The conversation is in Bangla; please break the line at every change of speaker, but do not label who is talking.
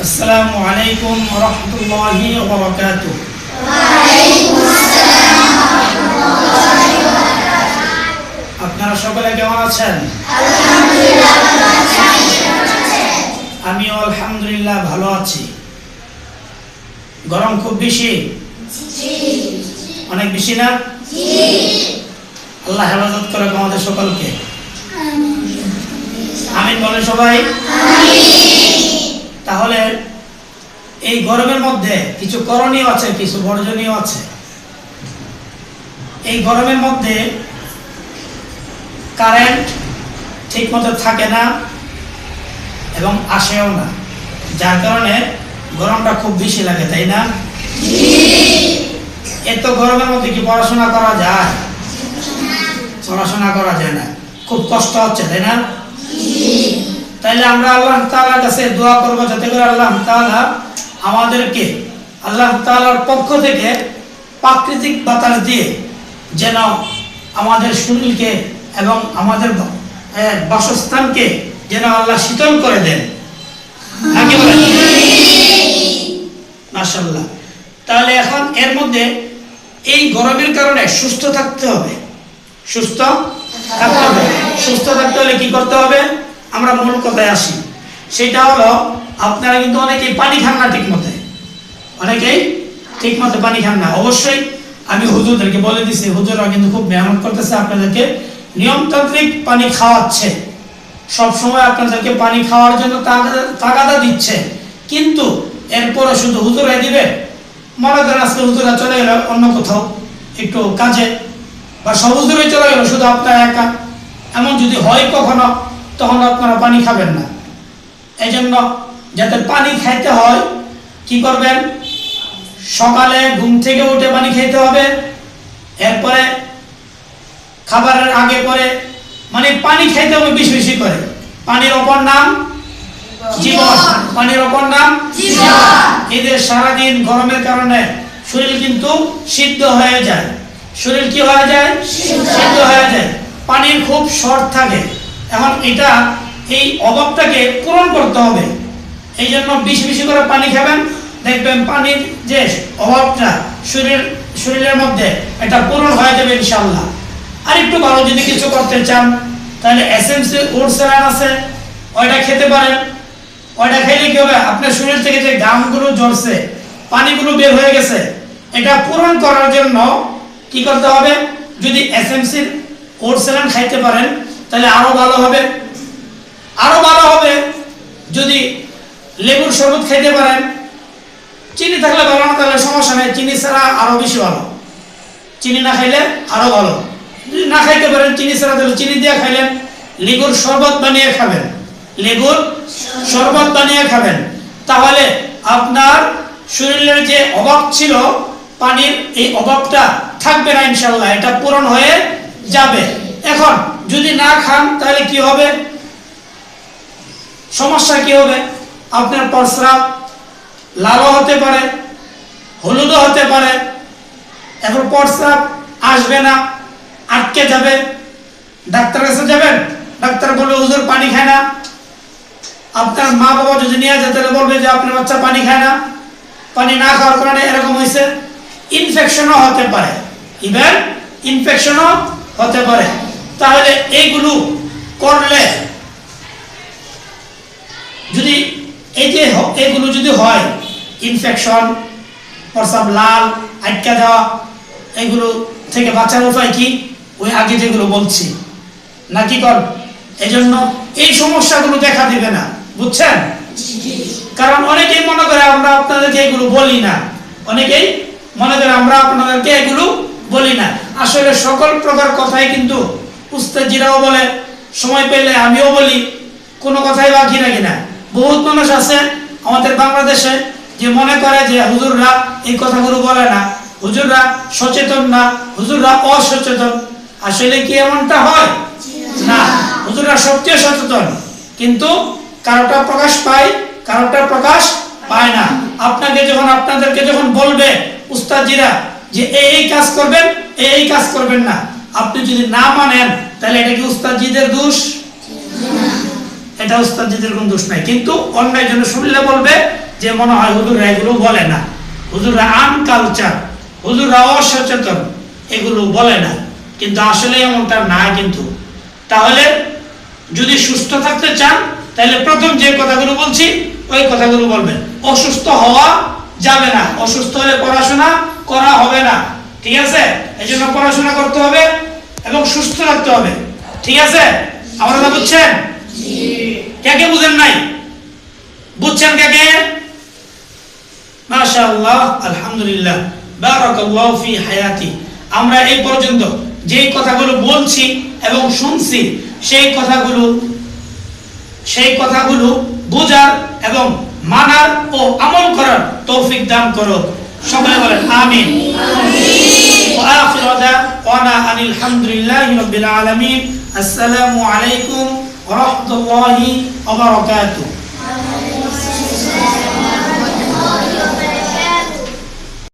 আসসালামু আলাইকুম ওয়া রাহমাতুল্লাহি ওয়া বারাকাতুহু। আপনারা সকলে কেমন আছেন? আমিও আলহামদুলিল্লাহ ভালো আছি। গরম খুব বেশি? অনেক বেশি না? আল্লাহ হেফাজত করে আমাদের সকলকে। আমিন বলেন সবাই। তাহলে এই গরমের মধ্যে কিছু করণীয় আছে, কিছু বর্জনীয় আছে। এই গরমের মধ্যে কারেন্ট ঠিক মতো থাকে না এবং আসেও না, যার কারণে গরমটা খুব বেশি লাগে, তাই না? এত গরমের মধ্যে কি পড়াশোনা করা যায়? পড়াশোনা করা যায় না, খুব কষ্ট হচ্ছে, তাই না? তাইলে আমরা আল্লাহ তাআলার কাছে দোয়া করব যাতে করে আল্লাহ তাআলা আমাদেরকে আল্লাহ তাআলার পক্ষ থেকে প্রাকৃতিক বাতাস দিয়ে যেন আমাদের শরীরকে এবং আমাদের বাসস্থানকে যেন আল্লাহ শীতল করে দেন। নাকি বলেন? মাশাআল্লাহ। তাহলে এখন এর মধ্যে এই গরমের কারণে সুস্থ থাকতে হবে। সুস্থ থাকতে হবে। সুস্থ থাকতে হলে কি করতে হবে? আমরা মূল কথায় আসি। সেটা হলো, আপনারা কিন্তু অনেকেই পানি খান না ঠিক মতো। অনেকেই ঠিক মতো পানি খান না। অবশ্যই আমি হুজুরদেরকে বলে দিছি, হুজুররা কিন্তু খুব মেহনত করতেছে, আপনাদেরকে নিয়মতান্ত্রিক পানি খাওয়াচ্ছে, সব সময় আপনাদেরকে পানি খাওয়ার জন্য তাগাদা দিচ্ছে। কিন্তু এরপরে শুধু হুজুরাই দিবে, মনে করেন আজকে হুজুরা চলে গেল অন্য কোথাও একটু কাজে, বা সব হুজুরাই চলে গেল, শুধু আপনার একা, এমন যদি হয় কখনো, তখন আপনারা পানি খাবেন না। এই জন্য যাতে পানি খাইতে হয়, কি করবেন? সকালে ঘুম থেকে উঠে পানি খেতে হবে, এরপরে খাবারের আগে পরে, মানে পানি খাইতে হবে বেশি বেশি করে। পানির অপর নাম জীবন। পানির অপর নাম জীবন। এদের সারাদিন গরমের কারণে শরীর কিন্তু সিদ্ধ হয়ে যায়। শরীর কি হয়ে যায়? সিদ্ধ হয়ে যায়। পানির খুব শর্ট থাকে। এখন এটা এই অভাবটাকে পূরণ করতে হবে। এই জন্য বেশি বেশি করে পানি খাবেন, দেখবেন পানির যে অভাবটা শরীরের মধ্যে এটা পূরণ হয়ে যাবে ইনশাআল্লাহ। আর একটু ভালো যদি কিছু করতে চান, তাহলে এসএমসি ওটস সেরান আছে, ওইটা খেতে পারেন। ওইটা খেলে কি হবে? আপনার শরীর থেকে যে ঘামগুলো ঝরছে, পানিগুলো বের হয়ে গেছে, এটা পূরণ করার জন্য কি করতে হবে? যদি এসএমসির ওটস সেরান খাইতে পারেন তাহলে আরো ভালো হবে। আরো ভালো হবে যদি লেবুর শরবত খাইতে পারেন। চিনি থাকলে ভালো না, তাহলে সমস্যা নেই, চিনি ছাড়া আরো বেশি ভালো। চিনি না খাইলে আরো ভালো। যদি না খাইতে পারেন চিনি ছাড়া, তাহলে চিনি দিয়ে খাইলেন। লেবুর শরবত বানিয়ে খাবেন, লেবুর শরবত বানিয়ে খাবেন। তাহলে আপনার শরীরের যে অভাব ছিল পানির, এই অভাবটা থাকবে না ইনশাআল্লাহ, এটা পূরণ হয়ে যাবে। এখন যদি না খান তাহলে কি হবে? সমস্যা কি হবে? আপনার প্রস্রাব লালও হতে পারে, হলুদও হতে পারে। এখন প্রস্রাব আসবে না, আটকে যাবে। ডাক্তার কাছে যাবেন, ডাক্তার বলবে হুজুর পানি খায় না। আপনার মা বাবা যদি নিয়ে যায় তাহলে বলবে যে আপনার বাচ্চা পানি খায় না। পানি না খাওয়ার কারণে এরকম হয়েছে। ইনফেকশনও হতে পারে, ইভেন ইনফেকশনও হতে পারে। তাহলে এইগুলো করলে, যদি এই যে এগুলো যদি হয়, ইনফেকশন, প্রস্রাব লাল, আটকা যাওয়া, এগুলো থেকে বাঁচার উপায় কি? ওই আগে যেগুলো বলছি, নাকি কর? এই জন্য এই সমস্যাগুলো দেখা দিবে না, বুঝছেন? কারণ অনেকেই মনে করে আমরা আপনাদেরকে এগুলো বলি না, অনেকেই মনে করে আমরা আপনাদেরকে এগুলো বলি না। আসলে সকল প্রকার কথাই কিন্তু উস্তাদজিরাও বলে, সময় পেলে আমিও বলি, কোনো কথাই বাকি রাখি না। বহুত মানুষ আছে আমাদের বাংলাদেশে যে মনে করে যে হুজুররা এই কথাগুলো বলে না, হুজুররা সচেতন না, হুজুররা অসচেতন। আসলে কি এমনটা হয়? না, হুজুররা সবচেয়ে সচেতন, কিন্তু কারোটা প্রকাশ পায়, কারোটা প্রকাশ পায় না। আপনাদেরকে যখন বলবে উস্তাদজিরা যে এই কাজ করবেন, এই কাজ করবেন না, আপনি যদি না মানেন তাহলে এটা কি উস্তাদজিদের দোষ? এটা উস্তাদজিদের কোনো দোষ নাই। কিন্তু অন্যায় জন্য শুনলে বলবে যে মনে হয় হুজুররা এগুলো বলে না, হুজুররা আনকালচার, হুজুররা অসচেতন, এগুলো বলে না, কিন্তু আসলে এমনটা না। কিন্তু তাহলে যদি সুস্থ থাকতে চান তাহলে প্রথম যে কথাগুলো বলছি ওই কথাগুলো বলবেন। অসুস্থ হওয়া যাবে না, অসুস্থ হলে পড়াশোনা করা হবে না, ঠিক আছে? এই জন্য পড়াশোনা করতে হবে এবং সুস্থ থাকতে হবে, ঠিক আছে? আপনারা বুঝছেন? কে কে বুঝেন নাই? বুঝছেন কে কে? মাশাআল্লাহ, আলহামদুলিল্লাহ, বারাকাল্লাহু ফি হায়াতি। আমরা এই পর্যন্ত যেই কথাগুলো বলছি এবং শুনছি সেই কথাগুলো বোঝার এবং মানার ও আমল করার তৌফিক দান করো। সকলে বলেন আমিন। ওয়া আখিরু দাওয়ানা আনিল হামদুলিল্লাহি রাব্বিল আলামিন। আসসালামু আলাইকুম ওয়া রাহমাতুল্লাহি ওয়া বারাকাতুহু।